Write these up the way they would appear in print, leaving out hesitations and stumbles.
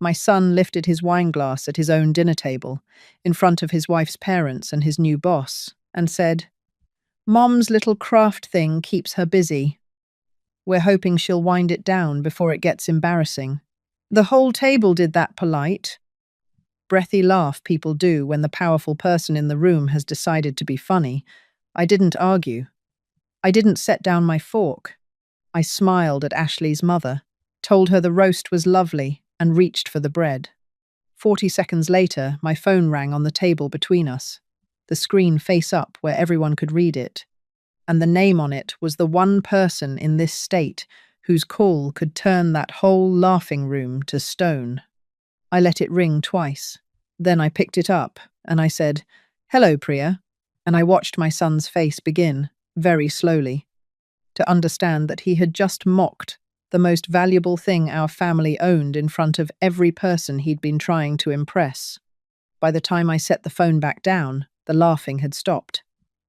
My son lifted his wineglass at his own dinner table, in front of his wife's parents and his new boss, and said, "Mom's little craft thing keeps her busy. We're hoping she'll wind it down before it gets embarrassing." The whole table did that polite, breathy laugh people do when the powerful person in the room has decided to be funny. I didn't argue. I didn't set down my fork. I smiled at Ashley's mother, told her the roast was lovely, and reached for the bread. 40 seconds later, my phone rang on the table between us, the screen face up where everyone could read it, and the name on it was the one person in this state whose call could turn that whole laughing room to stone. I let it ring twice. Then I picked it up, and I said, "Hello, Priya," and I watched my son's face begin, very slowly, to understand that he had just mocked the most valuable thing our family owned in front of every person he'd been trying to impress. By the time I set the phone back down, the laughing had stopped,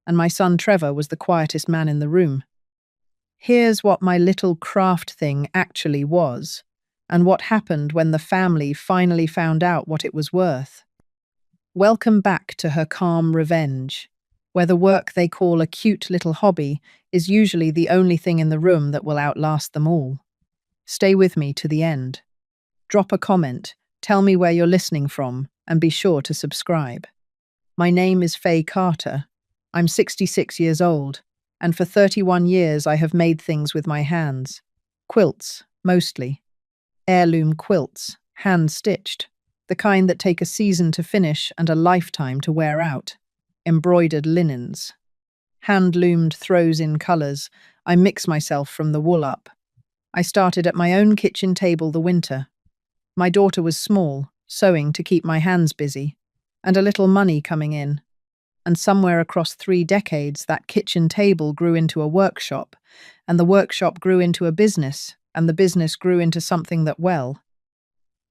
and my son Trevor was the quietest man in the room. Here's what my little craft thing actually was, and what happened when the family finally found out what it was worth. Welcome back to her calm revenge, where the work they call a cute little hobby is usually the only thing in the room that will outlast them all. Stay with me to the end. Drop a comment, tell me where you're listening from, and be sure to subscribe. My name is Faye Carter. I'm 66 years old, and for 31 years I have made things with my hands. Quilts, mostly. Heirloom quilts, hand-stitched, the kind that take a season to finish and a lifetime to wear out. Embroidered linens. Hand-loomed throws in colours. I mix myself from the wool up. I started at my own kitchen table the winter. My daughter was small, sewing to keep my hands busy, and a little money coming in. And somewhere across 3 decades, that kitchen table grew into a workshop, and the workshop grew into a business, and the business grew into something that, well,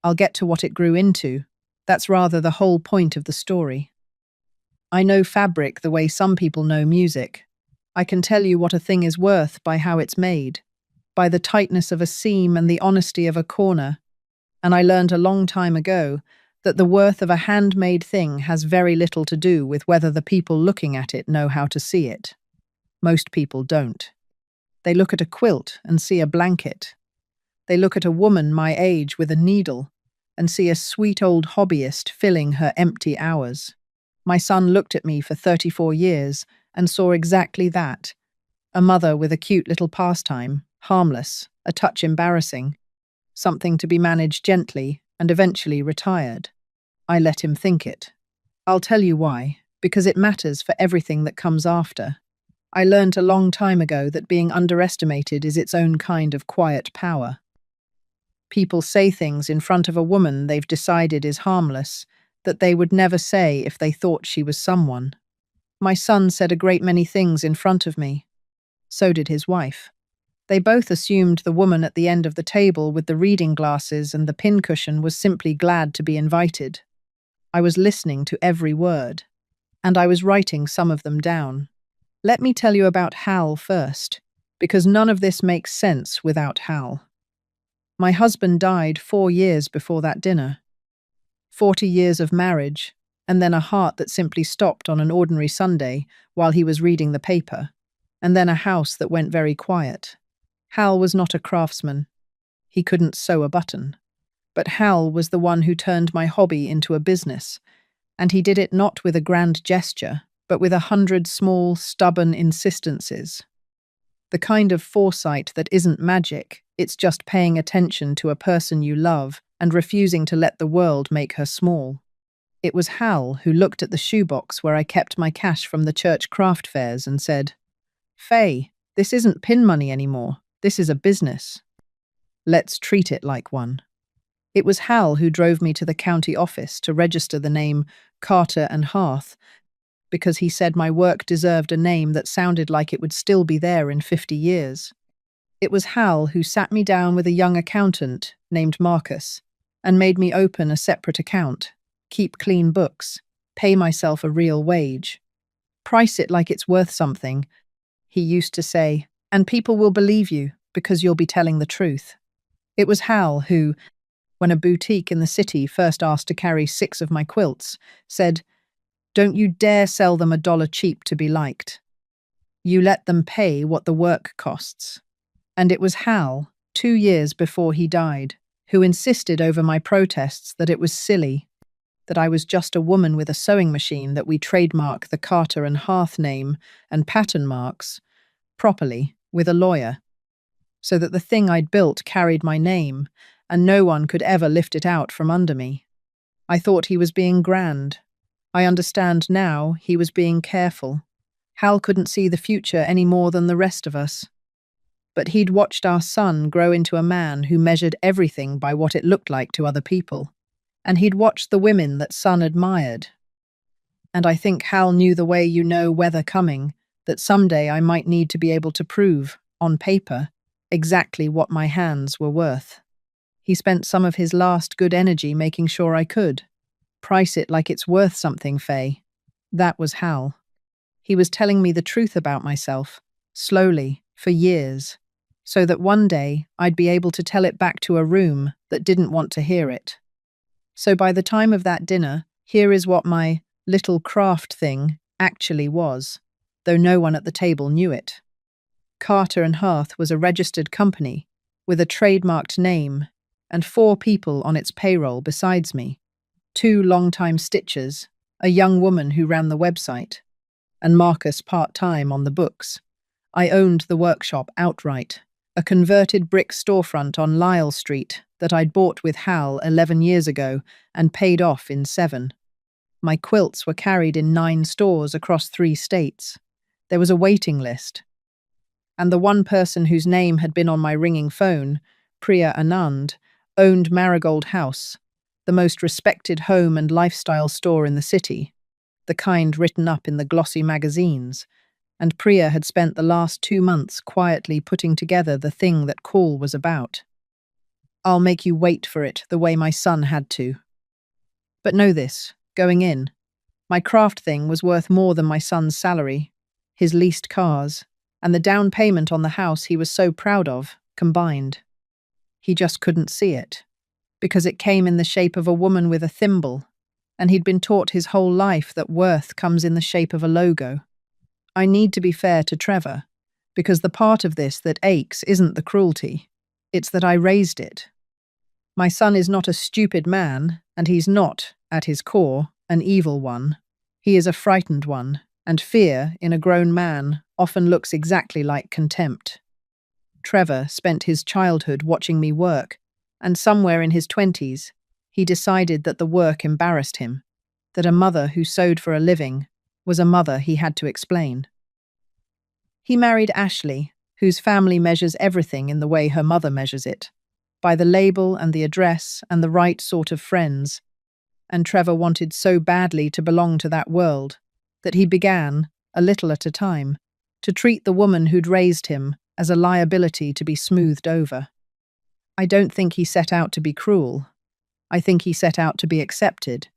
I'll get to what it grew into. That's rather the whole point of the story. I know fabric the way some people know music. I can tell you what a thing is worth by how it's made, by the tightness of a seam and the honesty of a corner. And I learned a long time ago that the worth of a handmade thing has very little to do with whether the people looking at it know how to see it. Most people don't. They look at a quilt and see a blanket. They look at a woman my age with a needle and see a sweet old hobbyist filling her empty hours. My son looked at me for 34 years and saw exactly that. A mother with a cute little pastime, harmless, a touch embarrassing, something to be managed gently and eventually retired. I let him think it. I'll tell you why, because it matters for everything that comes after. I learned a long time ago that being underestimated is its own kind of quiet power. People say things in front of a woman they've decided is harmless, that they would never say if they thought she was someone. My son said a great many things in front of me. So did his wife. They both assumed the woman at the end of the table with the reading glasses and the pincushion was simply glad to be invited. I was listening to every word, and I was writing some of them down. Let me tell you about Hal first, because none of this makes sense without Hal. My husband died 4 years before that dinner. 40 years of marriage, and then a heart that simply stopped on an ordinary Sunday while he was reading the paper, and then a house that went very quiet. Hal was not a craftsman. He couldn't sew a button. But Hal was the one who turned my hobby into a business, and he did it not with a grand gesture, but with 100 small, stubborn insistences. The kind of foresight that isn't magic, it's just paying attention to a person you love and refusing to let the world make her small. It was Hal who looked at the shoebox where I kept my cash from the church craft fairs and said, "Faye, this isn't pin money anymore. This is a business. Let's treat it like one." It was Hal who drove me to the county office to register the name Carter and Hearth, because he said my work deserved a name that sounded like it would still be there in 50 years. It was Hal who sat me down with a young accountant named Marcus and made me open a separate account, keep clean books, pay myself a real wage. Price it like it's worth something, he used to say, and people will believe you because you'll be telling the truth. It was Hal who, when a boutique in the city first asked to carry 6 of my quilts, said, "Don't you dare sell them $1 cheap to be liked. You let them pay what the work costs." And it was Hal, 2 years before he died, who insisted over my protests that it was silly, that I was just a woman with a sewing machine, that we trademark the Carter and Hearth name and pattern marks properly with a lawyer, so that the thing I'd built carried my name and no one could ever lift it out from under me. I thought he was being grand. I understand now he was being careful. Hal couldn't see the future any more than the rest of us. But he'd watched our son grow into a man who measured everything by what it looked like to other people. And he'd watched the women that son admired. And I think Hal knew the way you know weather coming, that someday I might need to be able to prove, on paper, exactly what my hands were worth. He spent some of his last good energy making sure I could. Price it like it's worth something, Faye. That was Hal. He was telling me the truth about myself, slowly, for years, so that one day I'd be able to tell it back to a room that didn't want to hear it. So by the time of that dinner, here is what my little craft thing actually was, though no one at the table knew it. Carter and Hearth was a registered company with a trademarked name and 4 people on its payroll besides me, 2 long-time stitchers, a young woman who ran the website, and Marcus part-time on the books. I owned the workshop outright, a converted brick storefront on Lyle Street that I'd bought with Hal 11 years ago and paid off in 7. My quilts were carried in 9 stores across 3 states. There was a waiting list. And the one person whose name had been on my ringing phone, Priya Anand, owned Marigold House, the most respected home and lifestyle store in the city, the kind written up in the glossy magazines, and Priya had spent the last 2 months quietly putting together the thing that call was about. I'll make you wait for it the way my son had to. But know this, going in, my craft thing was worth more than my son's salary, his leased cars, and the down payment on the house he was so proud of, combined. He just couldn't see it, because it came in the shape of a woman with a thimble, and he'd been taught his whole life that worth comes in the shape of a logo. I need to be fair to Trevor, because the part of this that aches isn't the cruelty, it's that I raised it. My son is not a stupid man, and he's not, at his core, an evil one. He is a frightened one, and fear, in a grown man, often looks exactly like contempt. Trevor spent his childhood watching me work, and somewhere in his 20s, he decided that the work embarrassed him, that a mother who sewed for a living was a mother he had to explain. He married Ashley, whose family measures everything in the way her mother measures it, by the label and the address and the right sort of friends, and Trevor wanted so badly to belong to that world that he began, a little at a time, to treat the woman who'd raised him as a liability to be smoothed over. I don't think he set out to be cruel. I think he set out to be accepted,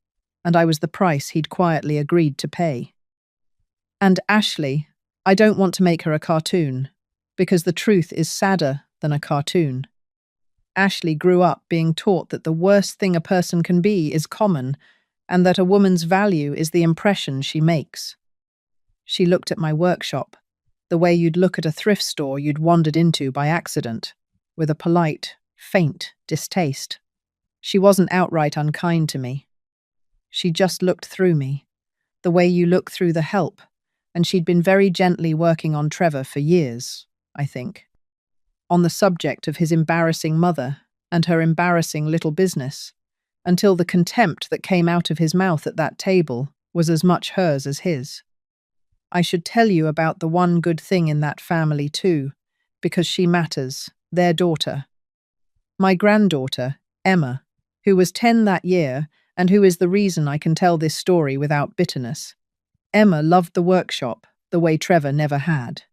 and I was the price he'd quietly agreed to pay. And Ashley, I don't want to make her a cartoon, because the truth is sadder than a cartoon. Ashley grew up being taught that the worst thing a person can be is common, and that a woman's value is the impression she makes. She looked at my workshop, the way you'd look at a thrift store you'd wandered into by accident, with a polite, faint distaste. She wasn't outright unkind to me. She just looked through me, the way you look through the help, and she'd been very gently working on Trevor for years, I think, on the subject of his embarrassing mother and her embarrassing little business, until the contempt that came out of his mouth at that table was as much hers as his. I should tell you about the one good thing in that family too, because she matters, their daughter. My granddaughter, Emma, who was 10 that year and who is the reason I can tell this story without bitterness. Emma loved the workshop the way Trevor never had.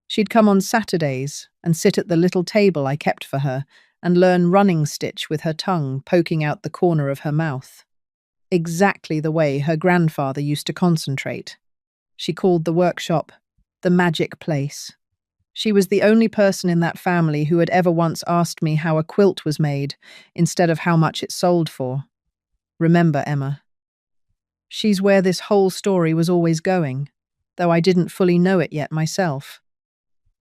She'd come on Saturdays and sit at the little table I kept for her and learn running stitch with her tongue poking out the corner of her mouth. Exactly the way her grandfather used to concentrate. She called the workshop the magic place. She was the only person in that family who had ever once asked me how a quilt was made instead of how much it sold for. Remember, Emma. She's where this whole story was always going, though I didn't fully know it yet myself.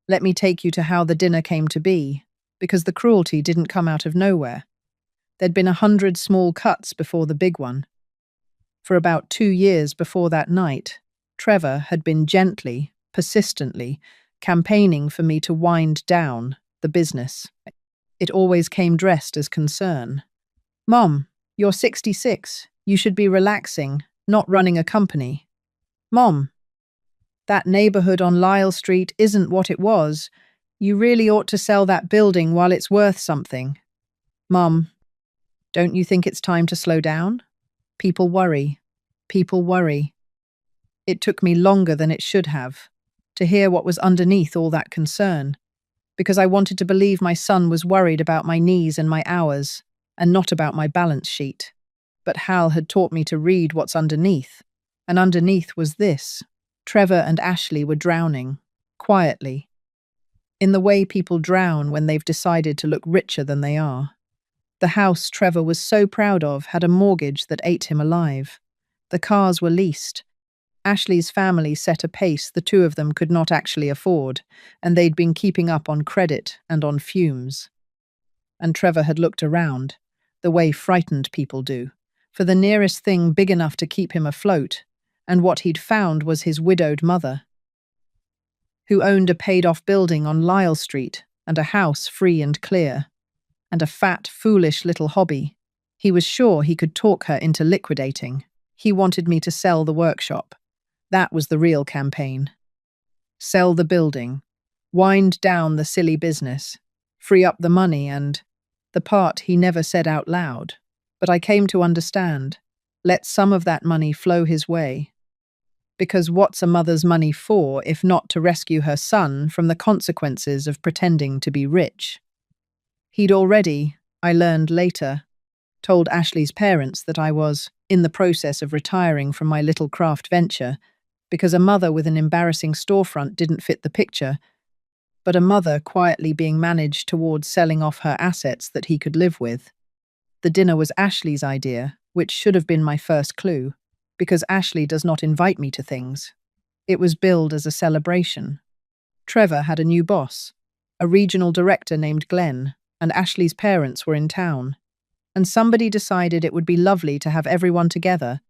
Let me take you to how the dinner came to be, because the cruelty didn't come out of nowhere. There'd been 100 small cuts before the big one. For about 2 years before that night, Trevor had been gently, persistently, campaigning for me to wind down the business. It always came dressed as concern. Mom, you're 66. You should be relaxing, not running a company. Mom, that neighborhood on Lyle Street isn't what it was. You really ought to sell that building while it's worth something. Mom, don't you think it's time to slow down? People worry. People worry. It took me longer than it should have to hear what was underneath all that concern, because I wanted to believe my son was worried about my knees and my hours, and not about my balance sheet. But Hal had taught me to read what's underneath, and underneath was this. Trevor and Ashley were drowning, quietly, in the way people drown when they've decided to look richer than they are. The house Trevor was so proud of had a mortgage that ate him alive. The cars were leased. Ashley's family set a pace the two of them could not actually afford, and they'd been keeping up on credit and on fumes. And Trevor had looked around, the way frightened people do, for the nearest thing big enough to keep him afloat, and what he'd found was his widowed mother, who owned a paid-off building on Lyle Street and a house free and clear, and a fat, foolish little hobby. He was sure he could talk her into liquidating. He wanted me to sell the workshop. That was the real campaign. Sell the building, wind down the silly business, free up the money and the part he never said out loud. But I came to understand. Let some of that money flow his way. Because what's a mother's money for if not to rescue her son from the consequences of pretending to be rich? He'd already, I learned later, told Ashley's parents that I was in the process of retiring from my little craft venture because a mother with an embarrassing storefront didn't fit the picture, but a mother quietly being managed towards selling off her assets that he could live with. The dinner was Ashley's idea, which should have been my first clue, because Ashley does not invite me to things. It was billed as a celebration. Trevor had a new boss, a regional director named Glenn, and Ashley's parents were in town. And somebody decided it would be lovely to have everyone together,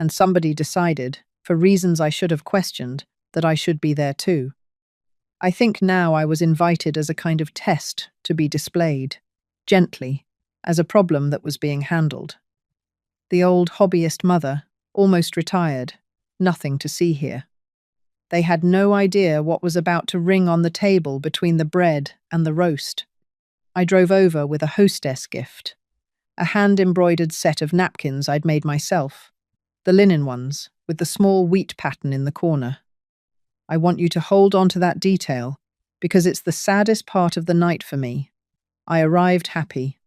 and somebody decided, for reasons I should have questioned, that I should be there too. I think now I was invited as a kind of test to be displayed, gently, as a problem that was being handled. The old hobbyist mother, almost retired, nothing to see here. They had no idea what was about to ring on the table between the bread and the roast. I drove over with a hostess gift, a hand-embroidered set of napkins I'd made myself, the linen ones, with the small wheat pattern in the corner. I want you to hold on to that detail, because it's the saddest part of the night for me. I arrived happy.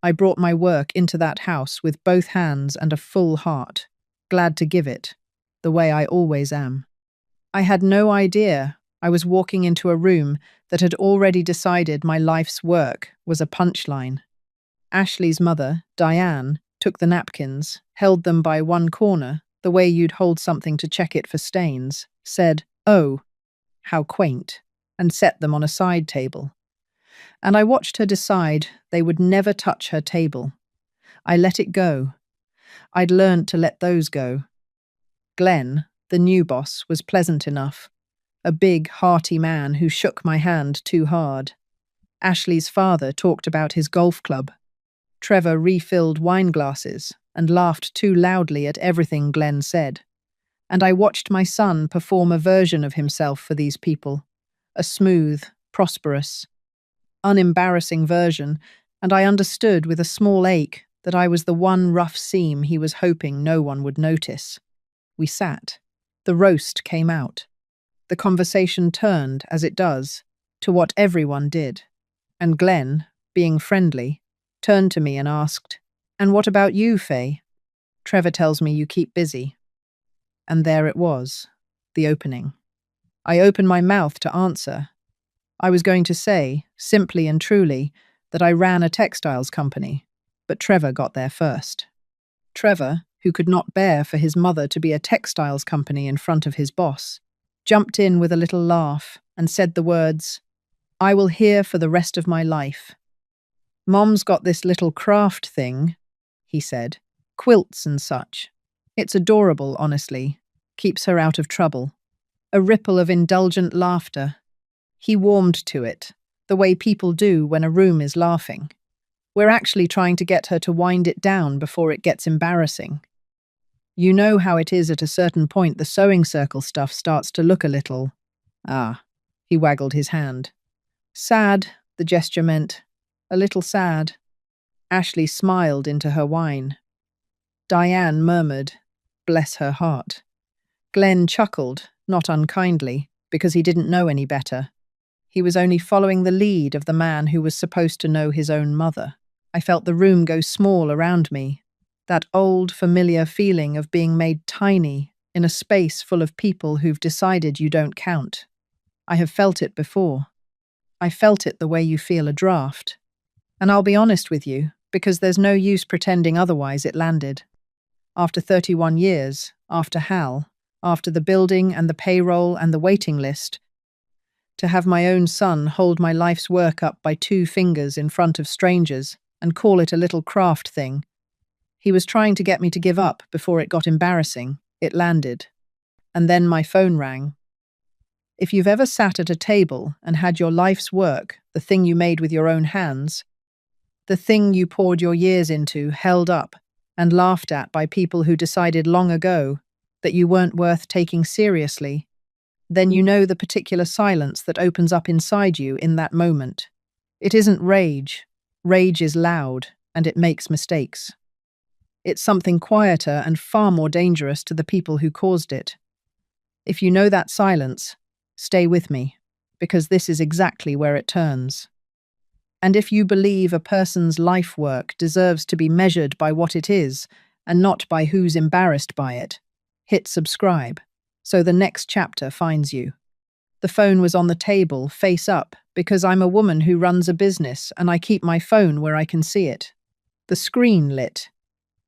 I brought my work into that house with both hands and a full heart, glad to give it, the way I always am. I had no idea I was walking into a room that had already decided my life's work was a punchline. Ashley's mother, Diane, took the napkins, held them by one corner, the way you'd hold something to check it for stains, said, "Oh, how quaint," and set them on a side table. And I watched her decide they would never touch her table. I let it go. I'd learned to let those go. Glenn, the new boss, was pleasant enough, a big, hearty man who shook my hand too hard. Ashley's father talked about his golf club. Trevor refilled wine glasses and laughed too loudly at everything Glenn said. And I watched my son perform a version of himself for these people, a smooth, prosperous, unembarrassing version, and I understood with a small ache that I was the one rough seam he was hoping no one would notice. We sat. The roast came out. The conversation turned, as it does, to what everyone did. And Glenn, being friendly, turned to me and asked, "And what about you, Faye? Trevor tells me you keep busy." And there it was, the opening. I opened my mouth to answer, I was going to say, simply and truly, that I ran a textiles company, but Trevor got there first. Trevor, who could not bear for his mother to be a textiles company in front of his boss, jumped in with a little laugh and said the words, "I will hear for the rest of my life. Mom's got this little craft thing," he said, "quilts and such. It's adorable, honestly. Keeps her out of trouble." A ripple of indulgent laughter. He warmed to it, the way people do when a room is laughing. We're actually trying to get her to wind it down before it gets embarrassing. You know how it is at a certain point the sewing circle stuff starts to look a little… He waggled his hand. Sad, the gesture meant. A little sad. Ashley smiled into her wine. Diane murmured, "Bless her heart." Glenn chuckled, not unkindly, because he didn't know any better. He was only following the lead of the man who was supposed to know his own mother. I felt the room go small around me, that old, familiar feeling of being made tiny in a space full of people who've decided you don't count. I have felt it before. I felt it the way you feel a draft. And I'll be honest with you, because there's no use pretending otherwise, it landed. After 31 years, after Hal, after the building and the payroll and the waiting list, to have my own son hold my life's work up by 2 fingers in front of strangers and call it a little craft thing. He was trying to get me to give up before it got embarrassing. It landed. And then my phone rang. If you've ever sat at a table and had your life's work, the thing you made with your own hands, the thing you poured your years into, held up and laughed at by people who decided long ago that you weren't worth taking seriously, then you know the particular silence that opens up inside you in that moment. It isn't rage. Rage is loud, and it makes mistakes. It's something quieter and far more dangerous to the people who caused it. If you know that silence, stay with me, because this is exactly where it turns. And if you believe a person's life work deserves to be measured by what it is, and not by who's embarrassed by it, hit subscribe, so the next chapter finds you. The phone was on the table, face up, because I'm a woman who runs a business and I keep my phone where I can see it. The screen lit.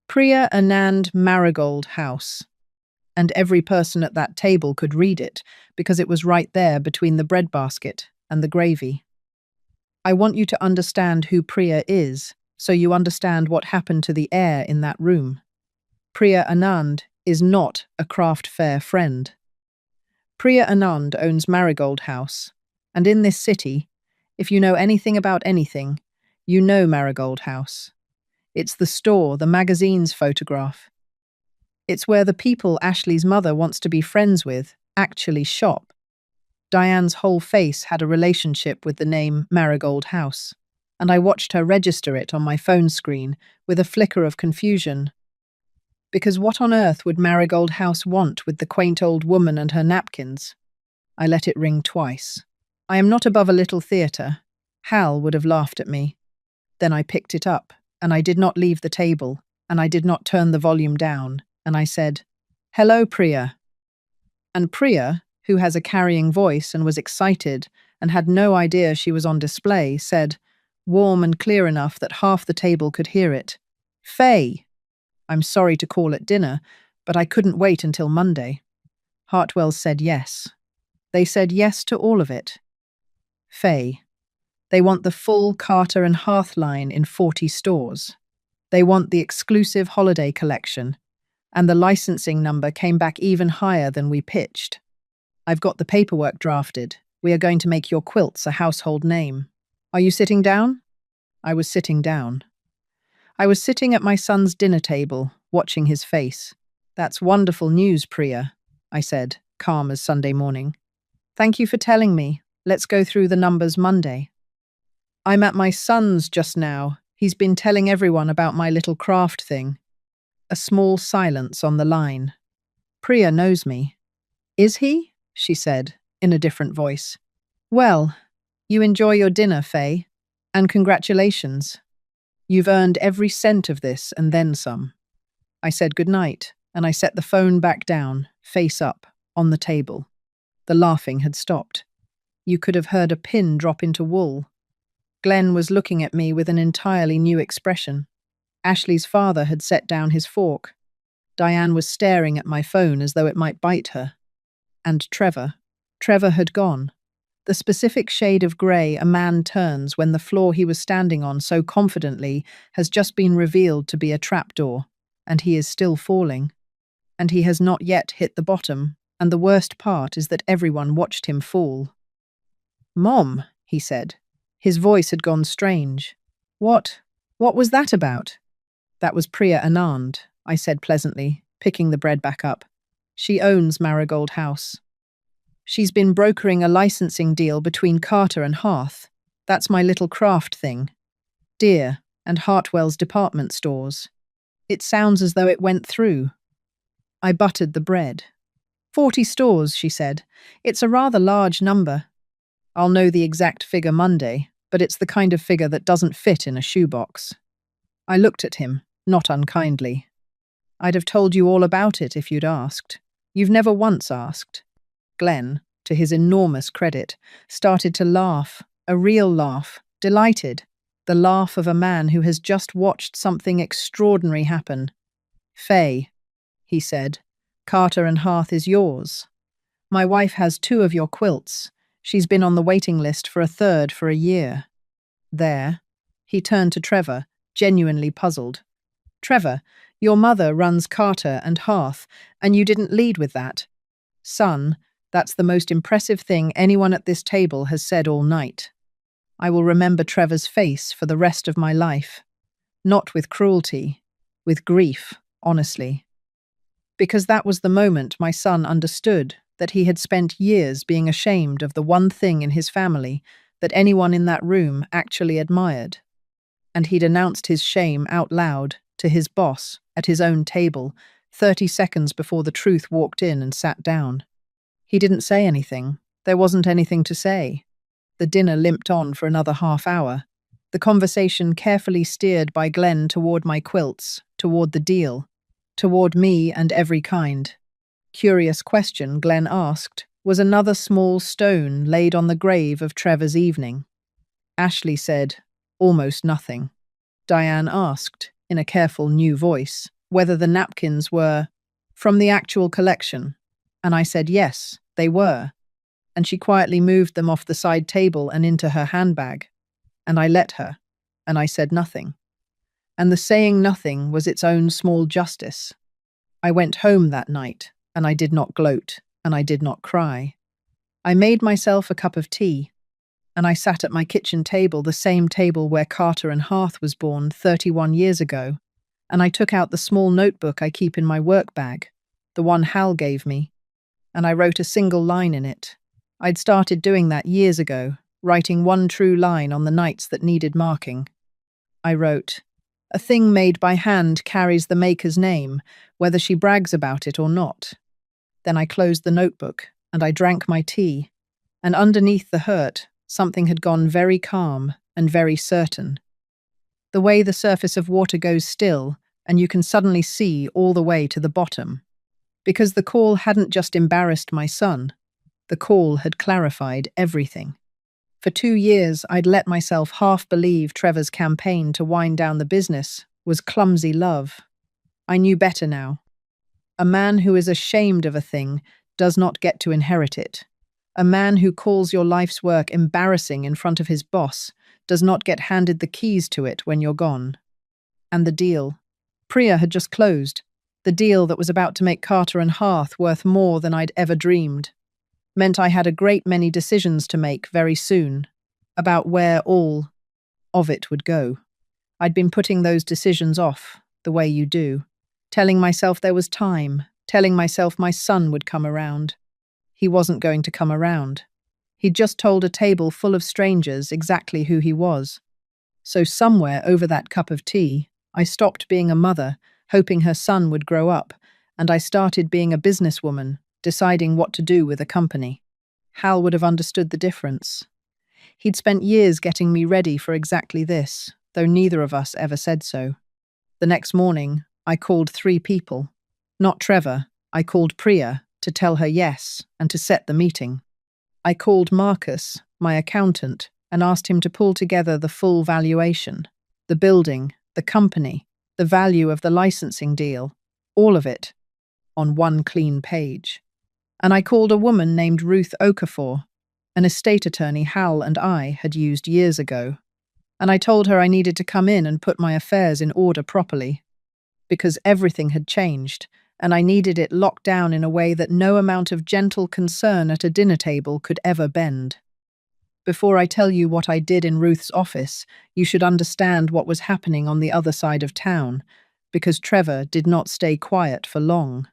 Priya Anand Marigold House. And every person at that table could read it, because it was right there between the breadbasket and the gravy. I want you to understand who Priya is, so you understand what happened to the air in that room. Priya Anand is not a craft fair friend. Priya Anand owns Marigold House, and in this city, if you know anything about anything, you know Marigold House. It's the store the magazine's photograph. It's where the people Ashley's mother wants to be friends with actually shop. Diane's whole face had a relationship with the name Marigold House, and I watched her register it on my phone screen with a flicker of confusion. Because what on earth would Marigold House want with the quaint old woman and her napkins? I let it ring twice. I am not above a little theatre. Hal would have laughed at me. Then I picked it up, and I did not leave the table, and I did not turn the volume down, and I said, "Hello, Priya." And Priya, who has a carrying voice and was excited and had no idea she was on display, said, warm and clear enough that half the table could hear it, "Faye." I'm sorry to call it dinner, but I couldn't wait until Monday. Hartwell said yes. They said yes to all of it. Faye. They want the full Carter and Hearth line in 40 stores. They want the exclusive holiday collection, and the licensing number came back even higher than we pitched. I've got the paperwork drafted. We are going to make your quilts a household name. Are you sitting down? I was sitting down. I was sitting at my son's dinner table, watching his face. "That's wonderful news, Priya," I said, calm as Sunday morning. "Thank you for telling me. Let's go through the numbers Monday." "I'm at my son's just now. He's been telling everyone about my little craft thing." A small silence on the line. "Priya knows me." "Is he?" she said, in a different voice. "Well, you enjoy your dinner, Faye, and congratulations. You've earned every cent of this and then some." I said goodnight, and I set the phone back down, face up, on the table. The laughing had stopped. You could have heard a pin drop into wool. Glenn was looking at me with an entirely new expression. Ashley's father had set down his fork. Diane was staring at my phone as though it might bite her. And Trevor. Trevor had gone. The specific shade of grey a man turns when the floor he was standing on so confidently has just been revealed to be a trapdoor, and he is still falling. And he has not yet hit the bottom, and the worst part is that everyone watched him fall. "Mom," he said. His voice had gone strange. What was that about?" "That was Priya Anand," I said pleasantly, picking the bread back up. "She owns Marigold House. She's been brokering a licensing deal between Carter and Hearth. That's my little craft thing. Deer and Hartwell's department stores. It sounds as though it went through." I buttered the bread. 40 stores, she said. "It's a rather large number. I'll know the exact figure Monday, but it's the kind of figure that doesn't fit in a shoebox." I looked at him, not unkindly. "I'd have told you all about it if you'd asked. You've never once asked." Glenn, to his enormous credit, started to laugh, a real laugh, delighted, the laugh of a man who has just watched something extraordinary happen. "Faye," he said, "Carter and Hearth is yours. My wife has 2 of your quilts. She's been on the waiting list for a third for a year." There, he turned to Trevor, genuinely puzzled. "Trevor, your mother runs Carter and Hearth, and you didn't lead with that. Son, that's the most impressive thing anyone at this table has said all night." I will remember Trevor's face for the rest of my life. Not with cruelty, with grief, honestly. Because that was the moment my son understood that he had spent years being ashamed of the one thing in his family that anyone in that room actually admired. And he'd announced his shame out loud to his boss at his own table 30 seconds before the truth walked in and sat down. He didn't say anything. There wasn't anything to say. The dinner limped on for another half hour, the conversation carefully steered by Glenn toward my quilts, toward the deal, toward me and every kind. Curious question Glenn asked was another small stone laid on the grave of Trevor's evening. Ashley said, almost nothing. Diane asked, in a careful new voice, whether the napkins were from the actual collection, and I said yes, they were, and she quietly moved them off the side table and into her handbag, and I let her, and I said nothing. And the saying nothing was its own small justice. I went home that night, and I did not gloat, and I did not cry. I made myself a cup of tea, and I sat at my kitchen table, the same table where Carter and Hearth was born 31 years ago, and I took out the small notebook I keep in my work bag, the one Hal gave me, and I wrote a single line in it. I'd started doing that years ago, writing one true line on the nights that needed marking. I wrote, "A thing made by hand carries the maker's name, whether she brags about it or not." Then I closed the notebook, and I drank my tea, and underneath the hurt, something had gone very calm and very certain. The way the surface of water goes still, and you can suddenly see all the way to the bottom. Because the call hadn't just embarrassed my son, the call had clarified everything. For 2 years, I'd let myself half believe Trevor's campaign to wind down the business was clumsy love. I knew better now. A man who is ashamed of a thing does not get to inherit it. A man who calls your life's work embarrassing in front of his boss does not get handed the keys to it when you're gone. And the deal. Priya had just closed. The deal that was about to make Carter and Hearth worth more than I'd ever dreamed. Meant I had a great many decisions to make very soon, about where all of it would go. I'd been putting those decisions off, the way you do, telling myself there was time, telling myself my son would come around. He wasn't going to come around. He'd just told a table full of strangers exactly who he was. So somewhere over that cup of tea, I stopped being a mother, hoping her son would grow up, and I started being a businesswoman, deciding what to do with a company. Hal would have understood the difference. He'd spent years getting me ready for exactly this, though neither of us ever said so. The next morning, I called 3 people. Not Trevor, I called Priya to tell her yes and to set the meeting. I called Marcus, my accountant, and asked him to pull together the full valuation. The building, the company, the value of the licensing deal, all of it, on one clean page. And I called a woman named Ruth Okafor, an estate attorney Hal and I had used years ago. And I told her I needed to come in and put my affairs in order properly, because everything had changed, and I needed it locked down in a way that no amount of gentle concern at a dinner table could ever bend. Before I tell you what I did in Ruth's office, you should understand what was happening on the other side of town, because Trevor did not stay quiet for long.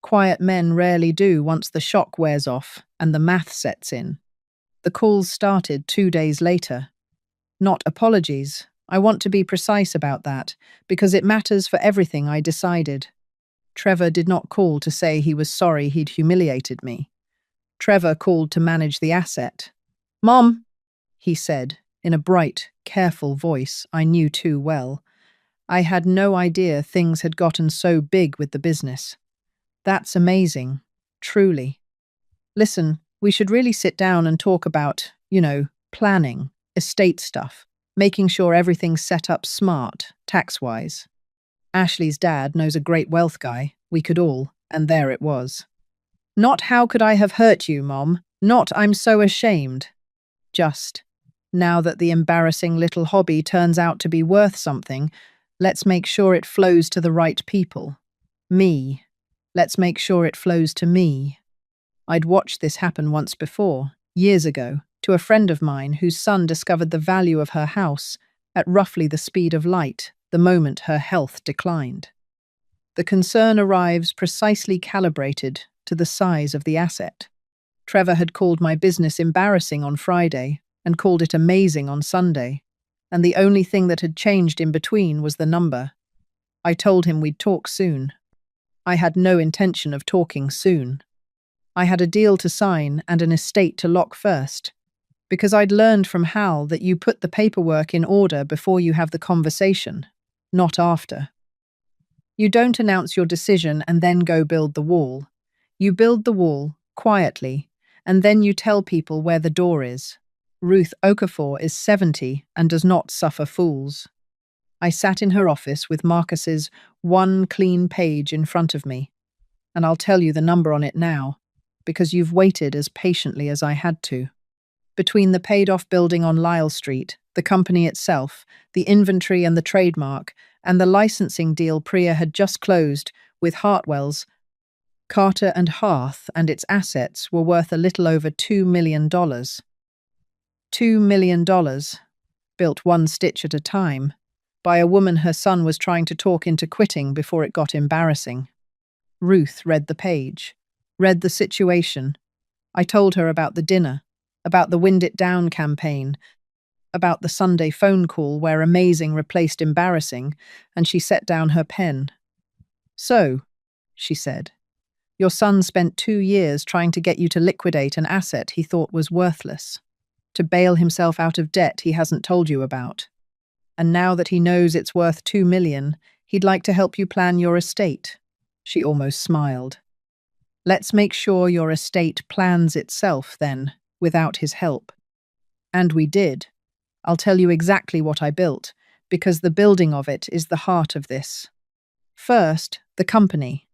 Quiet men rarely do once the shock wears off and the math sets in. The calls started 2 days later. Not apologies. I want to be precise about that, because it matters for everything I decided. Trevor did not call to say he was sorry he'd humiliated me. Trevor called to manage the asset. "Mom," he said, in a bright, careful voice I knew too well. I had no idea things had gotten so big with the business. That's amazing, truly. Listen, we should really sit down and talk about, planning, estate stuff, making sure everything's set up smart, tax-wise. Ashley's dad knows a great wealth guy, we could all, and there it was. Not how could I have hurt you, Mom, not I'm so ashamed. Just, now that the embarrassing little hobby turns out to be worth something, let's make sure it flows to the right people. Me. Let's make sure it flows to me. I'd watched this happen once before, years ago, to a friend of mine whose son discovered the value of her house at roughly the speed of light the moment her health declined. The concern arrives precisely calibrated to the size of the asset. Trevor had called my business embarrassing on Friday and called it amazing on Sunday, and the only thing that had changed in between was the number. I told him we'd talk soon. I had no intention of talking soon. I had a deal to sign and an estate to lock first, because I'd learned from Hal that you put the paperwork in order before you have the conversation, not after. You don't announce your decision and then go build the wall. You build the wall, quietly, and then you tell people where the door is. Ruth Okafor is 70 and does not suffer fools. I sat in her office with Marcus's one clean page in front of me, and I'll tell you the number on it now, because you've waited as patiently as I had to. Between the paid-off building on Lyle Street, the company itself, the inventory and the trademark, and the licensing deal Priya had just closed with Hartwell's, Carter and Hearth and its assets were worth a little over $2 million. $2 million, built one stitch at a time, by a woman her son was trying to talk into quitting before it got embarrassing. Ruth read the page, read the situation. I told her about the dinner, about the Wind It Down campaign, about the Sunday phone call where amazing replaced embarrassing, and she set down her pen. "So," she said, "your son spent 2 years trying to get you to liquidate an asset he thought was worthless, to bail himself out of debt he hasn't told you about. And now that he knows it's worth $2 million, he'd like to help you plan your estate." She almost smiled. "Let's make sure your estate plans itself, then, without his help." And we did. I'll tell you exactly what I built, because the building of it is the heart of this. First, the company.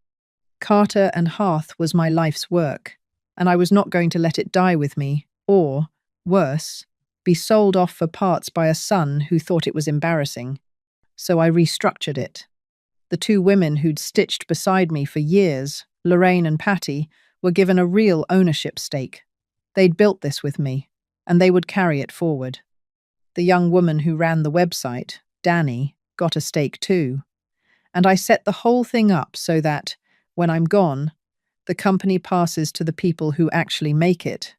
Carter and Hearth was my life's work, and I was not going to let it die with me, or, worse, be sold off for parts by a son who thought it was embarrassing. So I restructured it. The 2 women who'd stitched beside me for years, Lorraine and Patty, were given a real ownership stake. They'd built this with me, and they would carry it forward. The young woman who ran the website, Danny, got a stake too. And I set the whole thing up so that, when I'm gone, the company passes to the people who actually make it,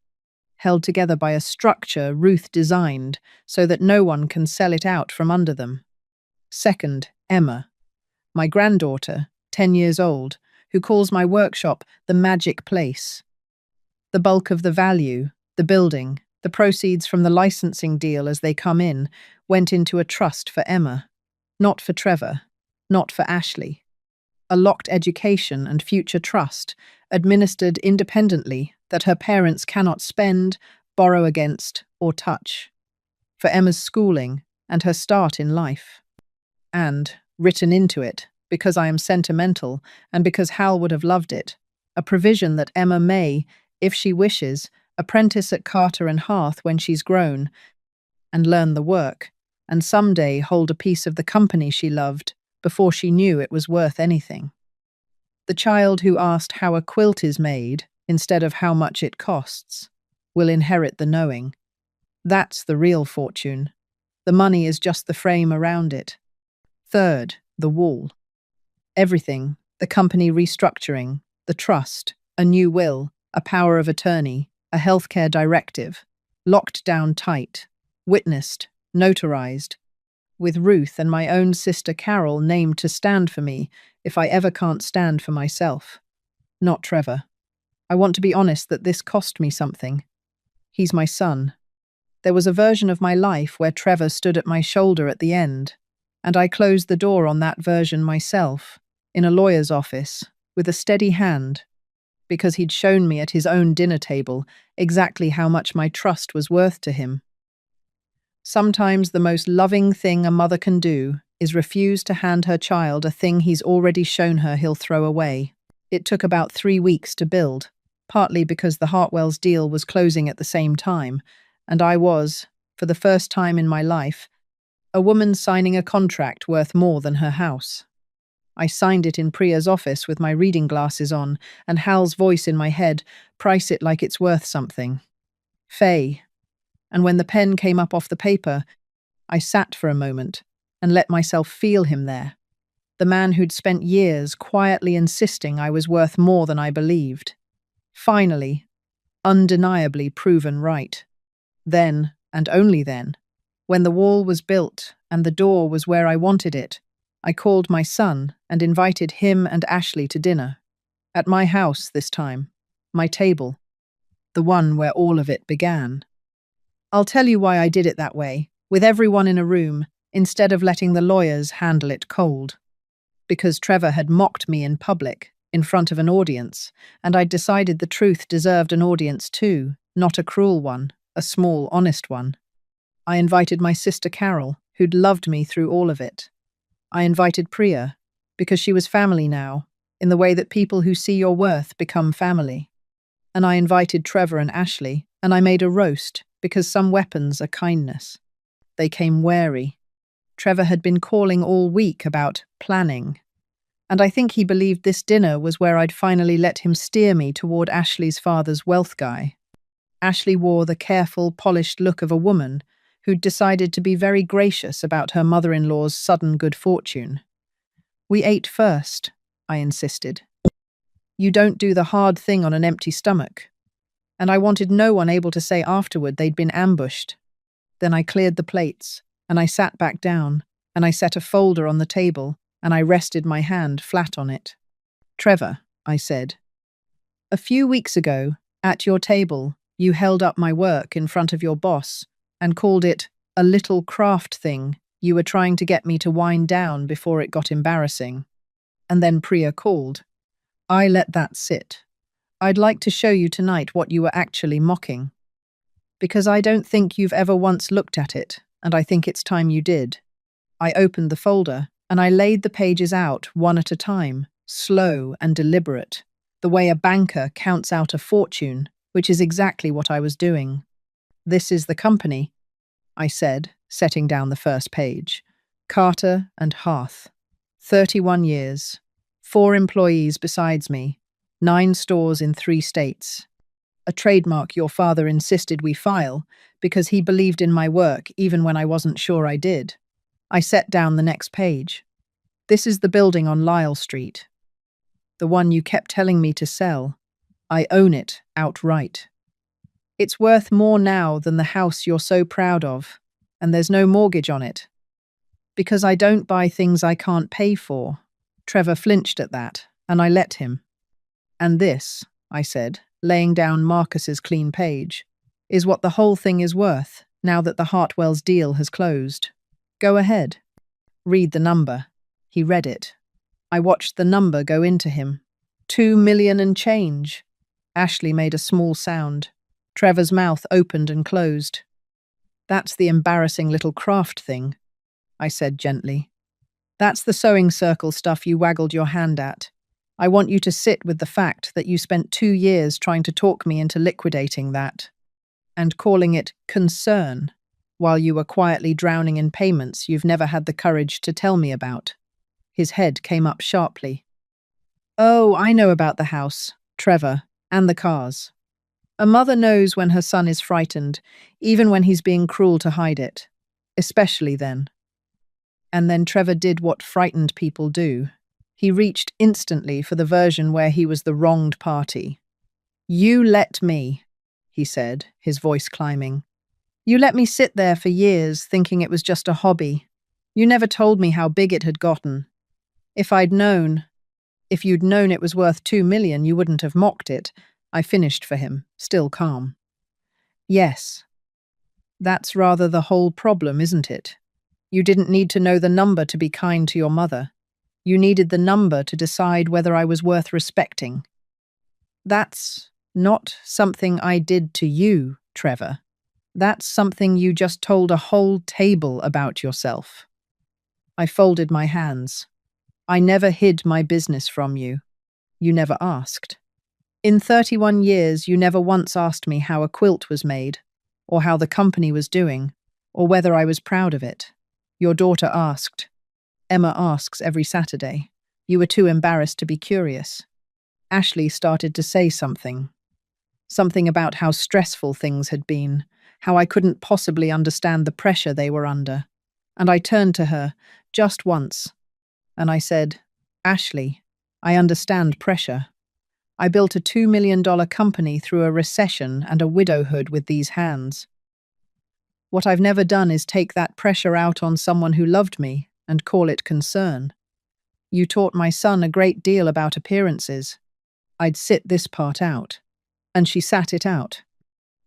held together by a structure Ruth designed so that no one can sell it out from under them. Second, Emma, my granddaughter, 10 years old, who calls my workshop the magic place. The bulk of the value, the building, the proceeds from the licensing deal as they come in, went into a trust for Emma, not for Trevor, not for Ashley. A locked education and future trust, administered independently that her parents cannot spend, borrow against, or touch, for Emma's schooling and her start in life. And, written into it, because I am sentimental and because Hal would have loved it, a provision that Emma may, if she wishes, apprentice at Carter and Hearth when she's grown, and learn the work, and someday hold a piece of the company she loved before she knew it was worth anything. The child who asked how a quilt is made, instead of how much it costs, will inherit the knowing. That's the real fortune. The money is just the frame around it. Third, the wall. Everything, the company restructuring, the trust, a new will, a power of attorney, a healthcare directive, locked down tight, witnessed, notarized, with Ruth and my own sister Carol named to stand for me if I ever can't stand for myself. Not Trevor. I want to be honest that this cost me something. He's my son. There was a version of my life where Trevor stood at my shoulder at the end, and I closed the door on that version myself, in a lawyer's office, with a steady hand, because he'd shown me at his own dinner table exactly how much my trust was worth to him. Sometimes the most loving thing a mother can do is refuse to hand her child a thing he's already shown her he'll throw away. It took about 3 weeks to build, partly because the Hartwell's deal was closing at the same time, and I was, for the first time in my life, a woman signing a contract worth more than her house. I signed it in Priya's office with my reading glasses on, and Hal's voice in my head, price it like it's worth something. Faye. And when the pen came up off the paper, I sat for a moment and let myself feel him there. The man who'd spent years quietly insisting I was worth more than I believed. Finally, undeniably proven right. Then, and only then, when the wall was built and the door was where I wanted it, I called my son and invited him and Ashley to dinner. At my house this time, my table, the one where all of it began. I'll tell you why I did it that way, with everyone in a room, instead of letting the lawyers handle it cold. Because Trevor had mocked me in public, in front of an audience, and I'd decided the truth deserved an audience too, not a cruel one, a small, honest one. I invited my sister Carol, who'd loved me through all of it. I invited Priya, because she was family now, in the way that people who see your worth become family. And I invited Trevor and Ashley, and I made a roast, because some weapons are kindness. They came wary. Trevor had been calling all week about planning, and I think he believed this dinner was where I'd finally let him steer me toward Ashley's father's wealth guy. Ashley wore the careful, polished look of a woman who'd decided to be very gracious about her mother-in-law's sudden good fortune. We ate first, I insisted. You don't do the hard thing on an empty stomach. And I wanted no one able to say afterward they'd been ambushed. Then I cleared the plates, and I sat back down, and I set a folder on the table, and I rested my hand flat on it. Trevor, I said, a few weeks ago, at your table, you held up my work in front of your boss and called it a little craft thing you were trying to get me to wind down before it got embarrassing. And then Priya called. I let that sit. I'd like to show you tonight what you were actually mocking. Because I don't think you've ever once looked at it, and I think it's time you did. I opened the folder, and I laid the pages out one at a time, slow and deliberate, the way a banker counts out a fortune, which is exactly what I was doing. This is the company, I said, setting down the first page. Carter and Hearth. 31 years. 4 employees besides me. 9 stores in 3 states. A trademark your father insisted we file because he believed in my work even when I wasn't sure I did. I set down the next page. This is the building on Lyle Street. The one you kept telling me to sell. I own it outright. It's worth more now than the house you're so proud of, and there's no mortgage on it. Because I don't buy things I can't pay for. Trevor flinched at that, and I let him. And this, I said, laying down Marcus's clean page, is what the whole thing is worth, now that the Hartwell's deal has closed. Go ahead. Read the number. He read it. I watched the number go into him. 2 million and change. Ashley made a small sound. Trevor's mouth opened and closed. That's the embarrassing little craft thing, I said gently. That's the sewing circle stuff you waggled your hand at. I want you to sit with the fact that you spent 2 years trying to talk me into liquidating that and calling it concern while you were quietly drowning in payments you've never had the courage to tell me about. His head came up sharply. Oh, I know about the house, Trevor, and the cars. A mother knows when her son is frightened, even when he's being cruel to hide it. Especially then. And then Trevor did what frightened people do. He reached instantly for the version where he was the wronged party. You let me, he said, his voice climbing. You let me sit there for years thinking it was just a hobby. You never told me how big it had gotten. If you'd known it was worth 2 million, you wouldn't have mocked it. I finished for him, still calm. Yes. That's rather the whole problem, isn't it? You didn't need to know the number to be kind to your mother. You needed the number to decide whether I was worth respecting. That's not something I did to you, Trevor. That's something you just told a whole table about yourself. I folded my hands. I never hid my business from you. You never asked. In 31 years, you never once asked me how a quilt was made, or how the company was doing, or whether I was proud of it. Your daughter asked. Emma asks every Saturday. You were too embarrassed to be curious. Ashley started to say something. Something about how stressful things had been, how I couldn't possibly understand the pressure they were under. And I turned to her, just once, and I said, Ashley, I understand pressure. I built a $2 million company through a recession and a widowhood with these hands. What I've never done is take that pressure out on someone who loved me and call it concern. You taught my son a great deal about appearances. I'd sit this part out. And she sat it out.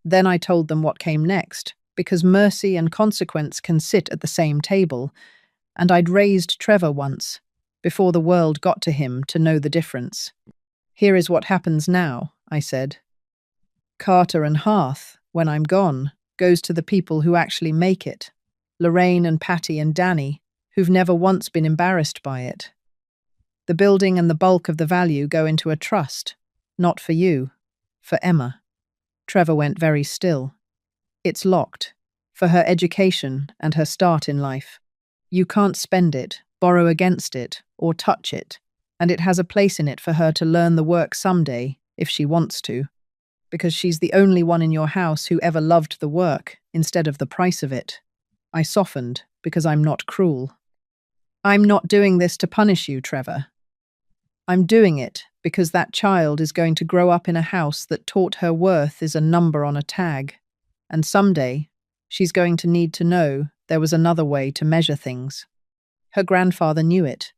Then I told them what came next, because mercy and consequence can sit at the same table, and I'd raised Trevor once, before the world got to him to know the difference. Here is what happens now, I said. Carter and Hearth, when I'm gone, goes to the people who actually make it. Lorraine and Patty and Danny, who've never once been embarrassed by it. The building and the bulk of the value go into a trust, not for you, for Emma. Trevor went very still. It's locked, for her education and her start in life. You can't spend it, borrow against it, or touch it, and it has a place in it for her to learn the work someday, if she wants to, because she's the only one in your house who ever loved the work instead of the price of it. I softened, because I'm not cruel. I'm not doing this to punish you, Trevor. I'm doing it because that child is going to grow up in a house that taught her worth is a number on a tag, and someday she's going to need to know there was another way to measure things. Her grandfather knew it.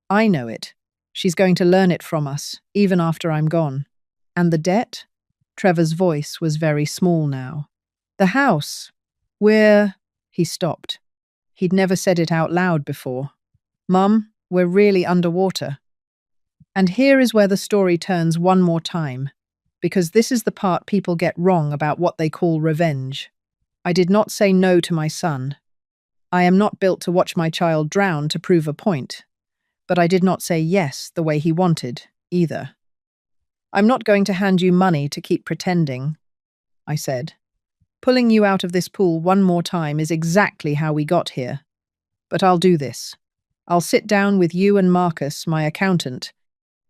I know it. She's going to learn it from us, even after I'm gone. And the debt? Trevor's voice was very small now. The house. He stopped. He'd never said it out loud before. Mum, we're really underwater. And here is where the story turns one more time, because this is the part people get wrong about what they call revenge. I did not say no to my son. I am not built to watch my child drown to prove a point, but I did not say yes the way he wanted, either. I'm not going to hand you money to keep pretending, I said. Pulling you out of this pool one more time is exactly how we got here. But I'll do this. I'll sit down with you and Marcus, my accountant,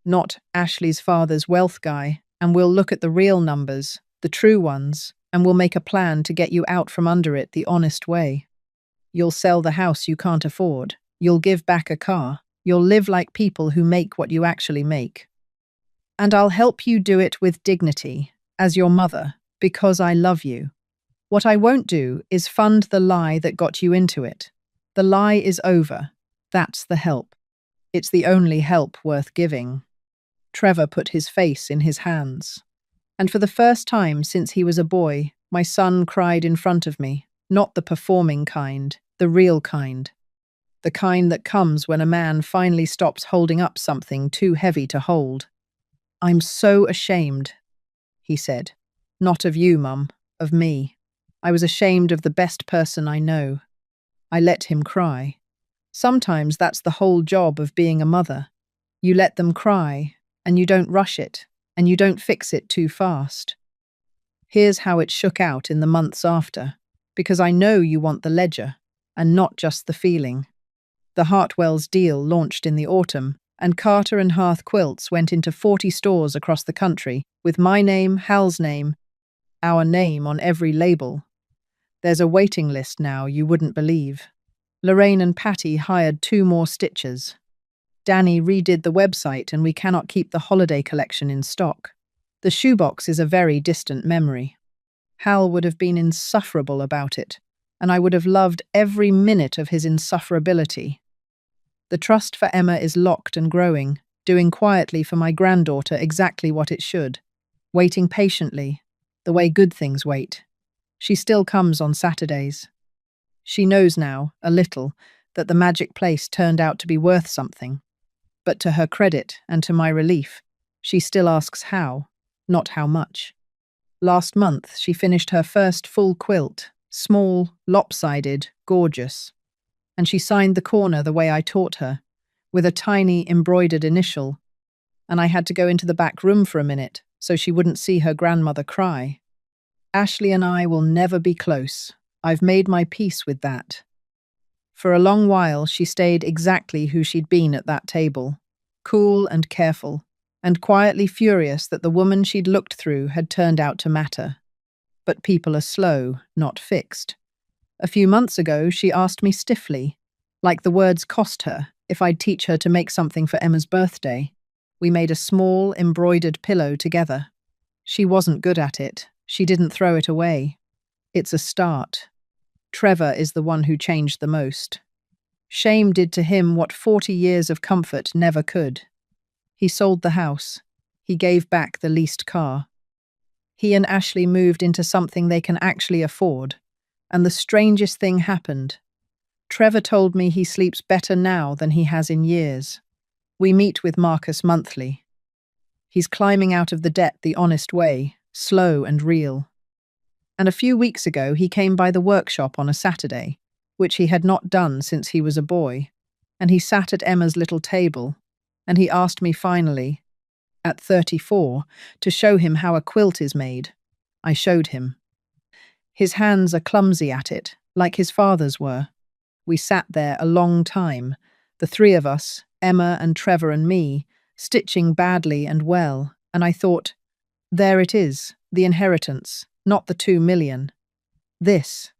not Ashley's father's wealth guy, and we'll look at the real numbers, the true ones, and we'll make a plan to get you out from under it the honest way. You'll sell the house you can't afford. You'll give back a car. You'll live like people who make what you actually make. And I'll help you do it with dignity, as your mother, because I love you. What I won't do is fund the lie that got you into it. The lie is over. That's the help. It's the only help worth giving. Trevor put his face in his hands. And for the first time since he was a boy, my son cried in front of me, not the performing kind, the real kind. The kind that comes when a man finally stops holding up something too heavy to hold. I'm so ashamed. he said. Not of you, Mum, of me. I was ashamed of the best person I know. I let him cry. Sometimes that's the whole job of being a mother. You let them cry, and you don't rush it, and you don't fix it too fast. Here's how it shook out in the months after, because I know you want the ledger, and not just the feeling. The Hartwell's deal launched in the autumn, and Carter and Hearth quilts went into 40 stores across the country, with my name, Hal's name, our name on every label. There's a waiting list now you wouldn't believe. Lorraine and Patty hired 2 more stitchers. Danny redid the website and we cannot keep the holiday collection in stock. The shoebox is a very distant memory. Hal would have been insufferable about it, and I would have loved every minute of his insufferability. The trust for Emma is locked and growing, doing quietly for my granddaughter exactly what it should, waiting patiently, the way good things wait. She still comes on Saturdays. She knows now, a little, that the magic place turned out to be worth something. But to her credit and to my relief, she still asks how, not how much. Last month, she finished her first full quilt, small, lopsided, gorgeous. And she signed the corner the way I taught her, with a tiny embroidered initial. And I had to go into the back room for a minute so she wouldn't see her grandmother cry. Ashley and I will never be close. I've made my peace with that. For a long while, she stayed exactly who she'd been at that table, cool and careful, and quietly furious that the woman she'd looked through had turned out to matter. But people are slow, not fixed. A few months ago, she asked me stiffly, like the words cost her, if I'd teach her to make something for Emma's birthday. We made a small, embroidered pillow together. She wasn't good at it. She didn't throw it away. It's a start. Trevor is the one who changed the most. Shame did to him what 40 years of comfort never could. He sold the house. He gave back the leased car. He and Ashley moved into something they can actually afford. And the strangest thing happened. Trevor told me he sleeps better now than he has in years. We meet with Marcus monthly. He's climbing out of the debt the honest way, slow and real. And a few weeks ago he came by the workshop on a Saturday, which he had not done since he was a boy, and he sat at Emma's little table, and he asked me finally, at 34, to show him how a quilt is made. I showed him. His hands are clumsy at it, like his father's were. We sat there a long time, the 3 of us, Emma and Trevor and me, stitching badly and well, and I thought, there it is, the inheritance, not the 2 million. This.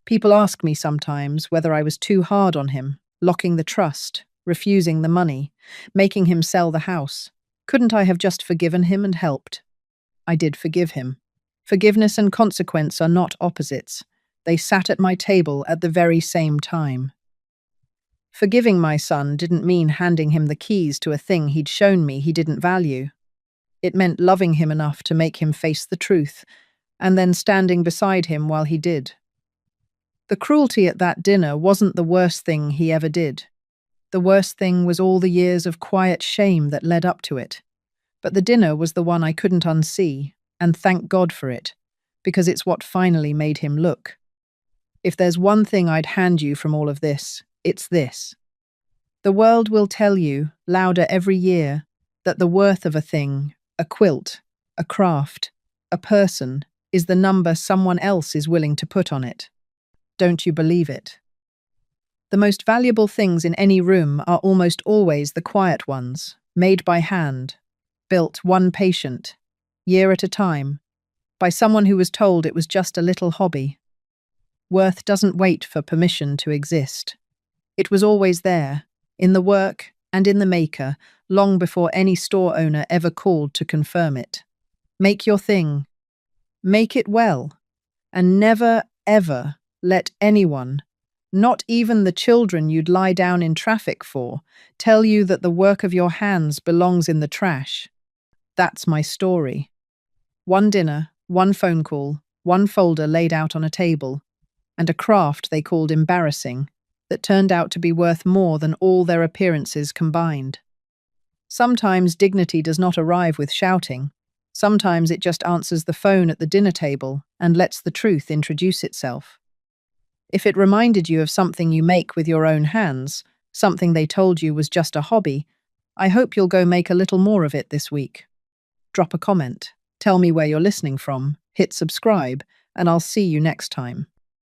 People ask me sometimes whether I was too hard on him, locking the trust, refusing the money, making him sell the house. Couldn't I have just forgiven him and helped? I did forgive him. Forgiveness and consequence are not opposites. They sat at my table at the very same time. Forgiving my son didn't mean handing him the keys to a thing he'd shown me he didn't value. It meant loving him enough to make him face the truth, and then standing beside him while he did. The cruelty at that dinner wasn't the worst thing he ever did. The worst thing was all the years of quiet shame that led up to it. But the dinner was the one I couldn't unsee, and thank God for it, because it's what finally made him look. If there's one thing I'd hand you from all of this, it's this. The world will tell you, louder every year, that the worth of a thing, a quilt, a craft, a person, is the number someone else is willing to put on it. Don't you believe it? The most valuable things in any room are almost always the quiet ones, made by hand, built one patient, year at a time, by someone who was told it was just a little hobby. Worth doesn't wait for permission to exist. It was always there, in the work and in the maker, long before any store owner ever called to confirm it. Make your thing. Make it well. And never, ever let anyone, not even the children you'd lie down in traffic for, tell you that the work of your hands belongs in the trash. That's my story. One dinner, one phone call, one folder laid out on a table, and a craft they called embarrassing that turned out to be worth more than all their appearances combined. Sometimes dignity does not arrive with shouting. Sometimes it just answers the phone at the dinner table and lets the truth introduce itself. If it reminded you of something you make with your own hands, something they told you was just a hobby, I hope you'll go make a little more of it this week. Drop a comment, tell me where you're listening from, hit subscribe, and I'll see you next time.